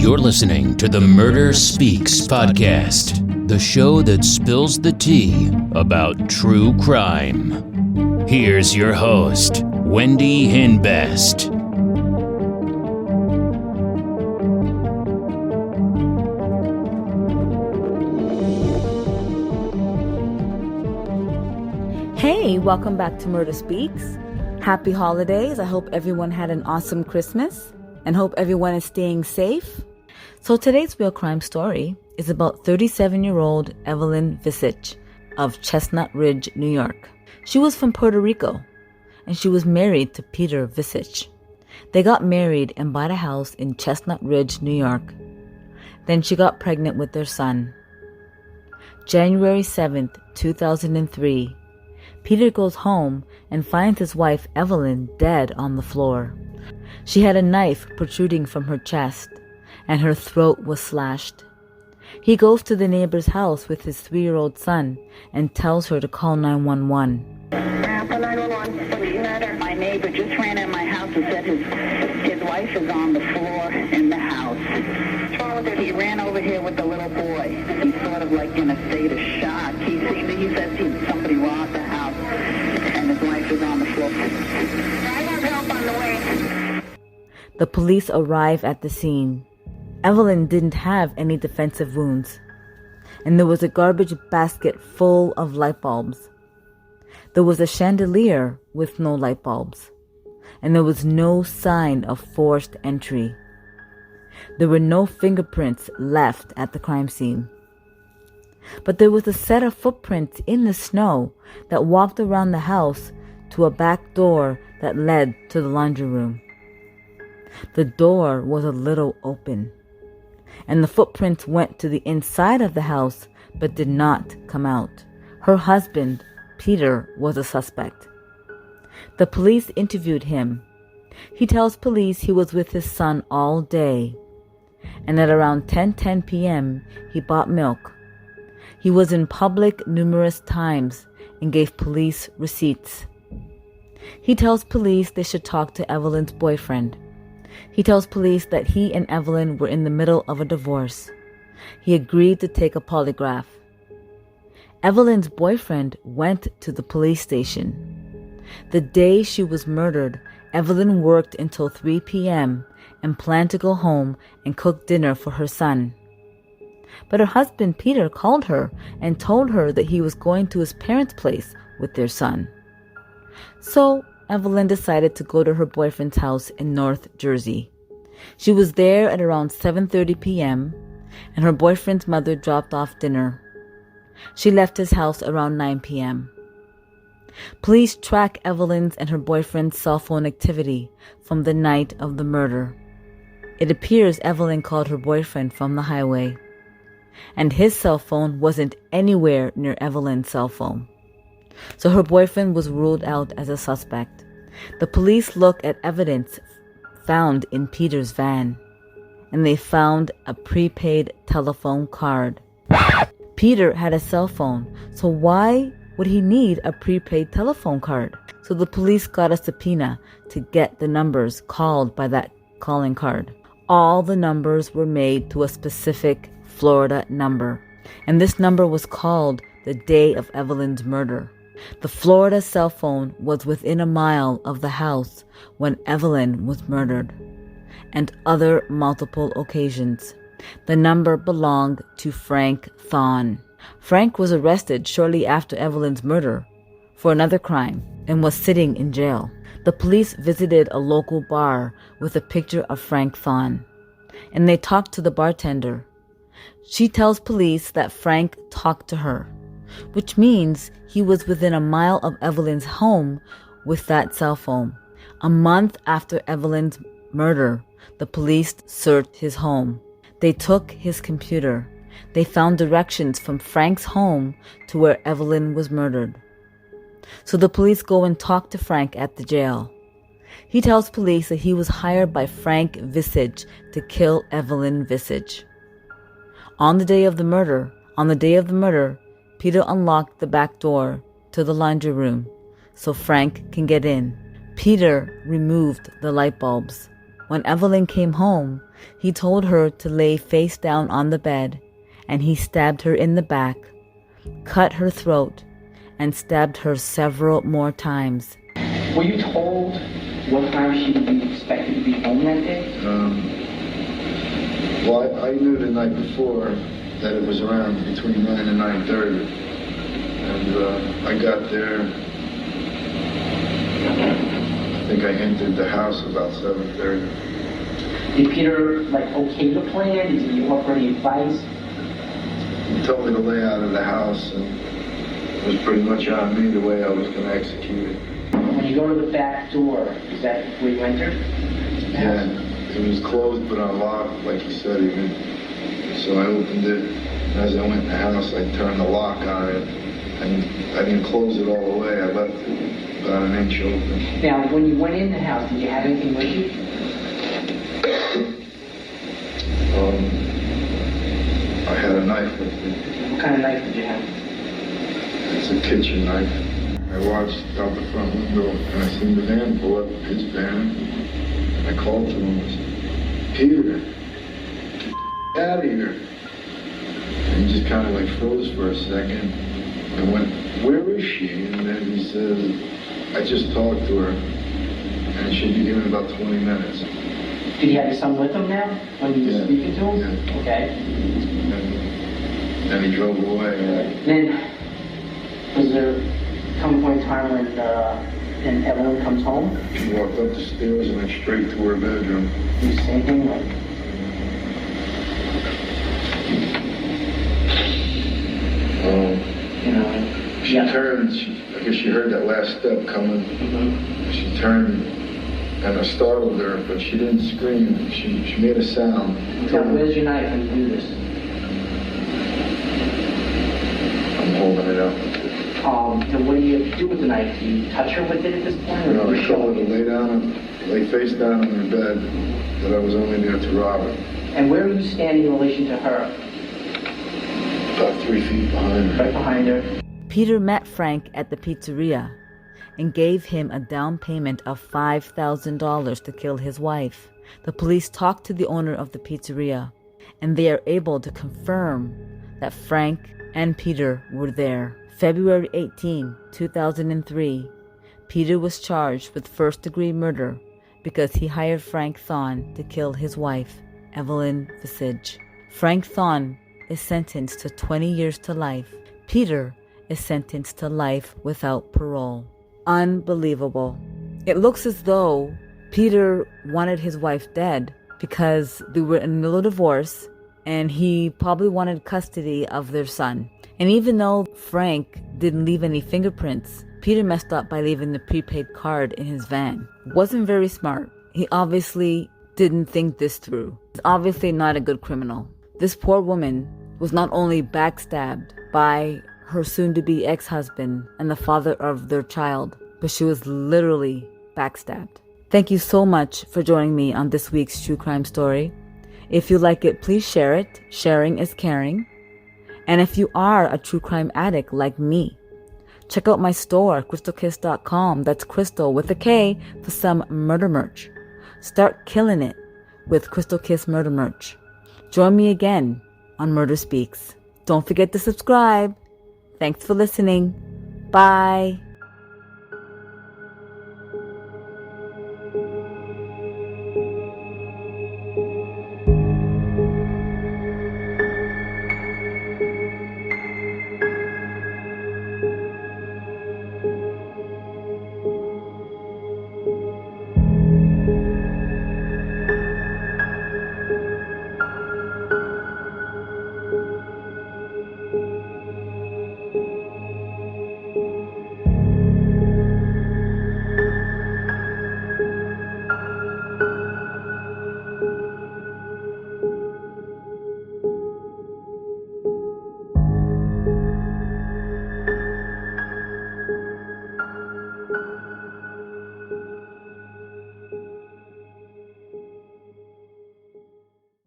You're listening to the Murder Speaks podcast, the show that spills the tea about true crime. Here's your host, Wendy Hinbest. Hey, welcome back to Murder Speaks. Happy holidays. I hope everyone had an awesome Christmas and hope everyone is staying safe. So today's real crime story is about 37-year-old Evelyn Visich of Chestnut Ridge, New York. She was from Puerto Rico and she was married to Peter Visich. They got married and bought a house in Chestnut Ridge, New York. Then she got pregnant with their son. January 7th, 2003, Peter goes home and finds his wife Evelyn dead on the floor. She had a knife protruding from her chest, and her throat was slashed. He goes to the neighbor's house with his 3-year-old son and tells her to call 911. Grandpa 911, my neighbor just ran in my house and said his wife is on the floor in the house. He ran over here with the little boy. He's sort of like in a state of shock. He says somebody robbed the house and his wife is on the floor. I have help on the way. The police arrive at the scene. Evelyn didn't have any defensive wounds, and there was a garbage basket full of light bulbs. There was a chandelier with no light bulbs, and there was no sign of forced entry. There were no fingerprints left at the crime scene. But there was a set of footprints in the snow that walked around the house to a back door that led to the laundry room. The door was a little open, and the footprints went to the inside of the house but did not come out. Her husband, Peter, was a suspect. The police interviewed him. He tells police he was with his son all day, and at around 10:10 p.m. he bought milk. He was in public numerous times and gave police receipts. He tells police they should talk to Evelyn's boyfriend. He tells police that he and Evelyn were in the middle of a divorce. He agreed to take a polygraph. Evelyn's boyfriend went to the police station. The day she was murdered, Evelyn worked until 3 p.m. and planned to go home and cook dinner for her son. But her husband Peter called her and told her that he was going to his parents' place with their son. So Evelyn decided to go to her boyfriend's house in North Jersey. She was there at around 7:30 p.m. and her boyfriend's mother dropped off dinner. She left his house around 9 p.m. Police track Evelyn's and her boyfriend's cell phone activity from the night of the murder. It appears Evelyn called her boyfriend from the highway, and his cell phone wasn't anywhere near Evelyn's cell phone. So her boyfriend was ruled out as a suspect. The police look at evidence found in Peter's van, and they found a prepaid telephone card. Peter had a cell phone, so why would he need a prepaid telephone card? So the police got a subpoena to get the numbers called by that calling card. All the numbers were made to a specific Florida number, and this number was called the day of Evelyn's murder. The Florida cell phone was within a mile of the house when Evelyn was murdered, and other multiple occasions. The number belonged to Frank Thon. Frank was arrested shortly after Evelyn's murder for another crime and was sitting in jail. The police visited a local bar with a picture of Frank Thon, and they talked to the bartender. She tells police that Frank talked to her, which means he was within a mile of Evelyn's home with that cell phone. A month after Evelyn's murder, the police searched his home. They took his computer. They found directions from Frank's home to where Evelyn was murdered. So the police go and talk to Frank at the jail. He tells police that he was hired by Frank Visich to kill Evelyn Visich. On the day of the murder, Peter unlocked the back door to the laundry room so Frank can get in. Peter removed the light bulbs. When Evelyn came home, he told her to lay face down on the bed, and he stabbed her in the back, cut her throat, and stabbed her several more times. Were you told what time she would be expected to be home that day? Well, I knew the night before that it was around between 9 and 9:30. And I got there, I think I entered the house about 7:30. Did Peter, okay the plan? Did he offer any advice? He told me the layout of the house, and it was pretty much on me the way I was going to execute it. When you go to the back door, is that where you entered? Yeah, it was closed but unlocked, like he said he would. So I opened it, and as I went in the house, I turned the lock on it, and I didn't close it all the way. I left it about an inch open. Now, when you went in the house, did you have anything with you? I had a knife with me. What kind of knife did you have? It's a kitchen knife. I watched out the front window, and I seen the van pull up, his van, and I called to him and said, "Peter, get out of here." And he just kind of froze for a second. I went, "Where is she?" And then he says, "I just talked to her, and she'll be here in about 20 minutes. Did he have your son with him now, when you were speaking to him? Yeah. Okay. And he drove away. Then, was there come a point in time when Evelyn comes home? She walked up the stairs and went straight to her bedroom. Did you say anything? She turned, I guess she heard that last step coming. Mm-hmm. She turned, and I startled her, but she didn't scream. She made a sound. Now, where's your knife when you do this? I'm holding it up. And what do you do with the knife? Do you touch her with it at this point? Or I told her to lay face down on her bed, that I was only there to rob her. And where are you standing in relation to her? About 3 feet behind her. Right behind her. Peter met Frank at the pizzeria and gave him a down payment of $5,000 to kill his wife. The police talked to the owner of the pizzeria, and they are able to confirm that Frank and Peter were there. February 18, 2003, Peter was charged with first-degree murder because he hired Frank Thon to kill his wife, Evelyn Visich. Frank Thon is sentenced to 20 years to life. Peter is sentenced to life without parole. Unbelievable. It looks as though Peter wanted his wife dead because they were in a little divorce and he probably wanted custody of their son. And even though Frank didn't leave any fingerprints, Peter messed up by leaving the prepaid card in his van. Wasn't very smart. He obviously didn't think this through. He's obviously not a good criminal. This poor woman was not only backstabbed by her soon-to-be ex-husband and the father of their child, but she was literally backstabbed. Thank you so much for joining me on this week's true crime story. If you like it, please share it. Sharing is caring. And if you are a true crime addict like me, check out my store, crystalkiss.com. That's Crystal with a K for some murder merch. Start killing it with Crystal Kiss murder merch. Join me again on Murder Speaks. Don't forget to subscribe. Thanks for listening. Bye.